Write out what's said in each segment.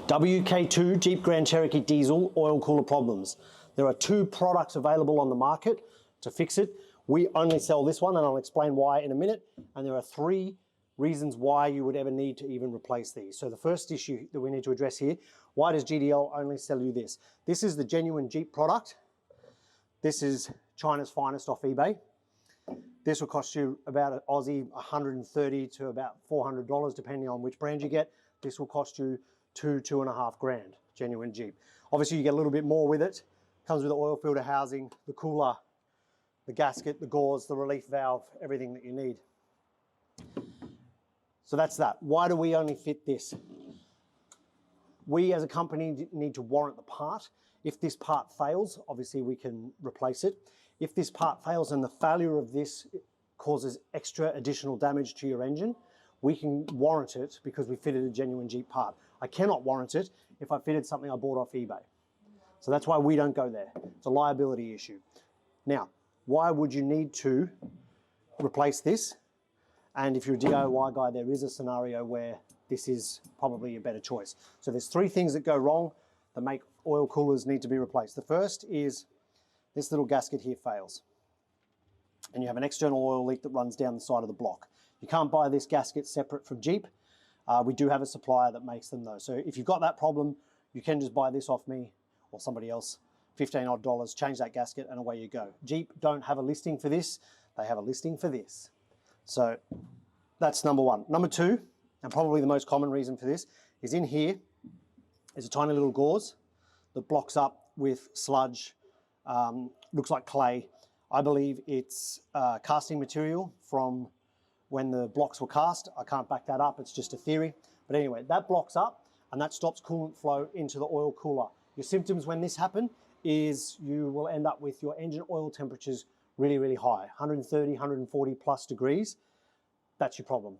WK2 Jeep Grand Cherokee Diesel oil cooler problems. There are 2 products available on the market to fix it. We only sell this one, and I'll explain why in a minute. And there are 3 reasons why you would ever need to even replace these. So the first issue that we need to address here, why does GDL only sell you this? This is the genuine Jeep product. This is China's finest off eBay. This will cost you about Aussie 130 to about $400, depending on which brand you get. This will cost you two and a half grand, genuine Jeep. Obviously you get a little bit more with it. Comes with the oil filter housing, the cooler, the gasket, the gauze, the relief valve, everything that you need. So that's that. Why do we only fit this? We as a company need to warrant the part. If this part fails, obviously we can replace it. If this part fails and the failure of this causes extra additional damage to your engine, we can warrant it because we fitted a genuine Jeep part. I cannot warrant it if I fitted something I bought off eBay. So that's why we don't go there. It's a liability issue. Now, why would you need to replace this? And if you're a DIY guy, there is a scenario where this is probably a better choice. So there's 3 things that go wrong that make oil coolers need to be replaced. The first is this little gasket here fails. And you have an external oil leak that runs down the side of the block. You can't buy this gasket separate from Jeep. We do have a supplier that makes them though. So if you've got that problem, you can just buy this off me or somebody else, $15 odd, change that gasket and away you go. Jeep don't have a listing for this. They have a listing for this. So that's number 1. Number 2, and probably the most common reason for this, is in here is a tiny little gauze that blocks up with sludge, looks like clay. I believe it's casting material from when the blocks were cast. I can't back that up, it's just a theory. But anyway, that blocks up and that stops coolant flow into the oil cooler. Your symptoms when this happens is you will end up with your engine oil temperatures really, really high, 130, 140 plus degrees. That's your problem.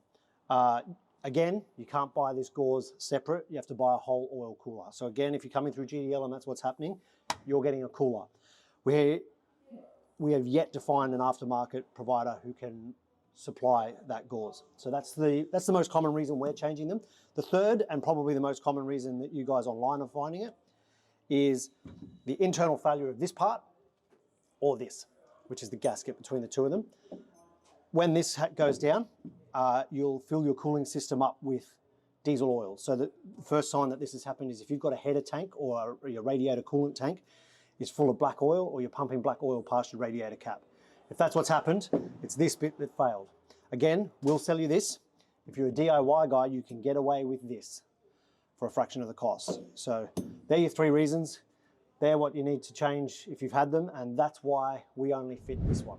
Again, you can't buy this gauze separate. You have to buy a whole oil cooler. So again, if you're coming through GDL and that's what's happening, you're getting a cooler. We have yet to find an aftermarket provider who can supply that gauze. So that's the most common reason we're changing them. The third, and probably the most common reason that you guys online are finding it, is the internal failure of this part or this, which is the gasket between the 2 of them. When this goes down, you'll fill your cooling system up with diesel oil. So the first sign that this has happened is if you've got a header tank or your radiator coolant tank is full of black oil, or you're pumping black oil past your radiator cap. If that's what's happened, it's this bit that failed. Again, we'll sell you this. If you're a DIY guy, you can get away with this for a fraction of the cost. So they're your 3 reasons. They're what you need to change if you've had them, and that's why we only fit this one.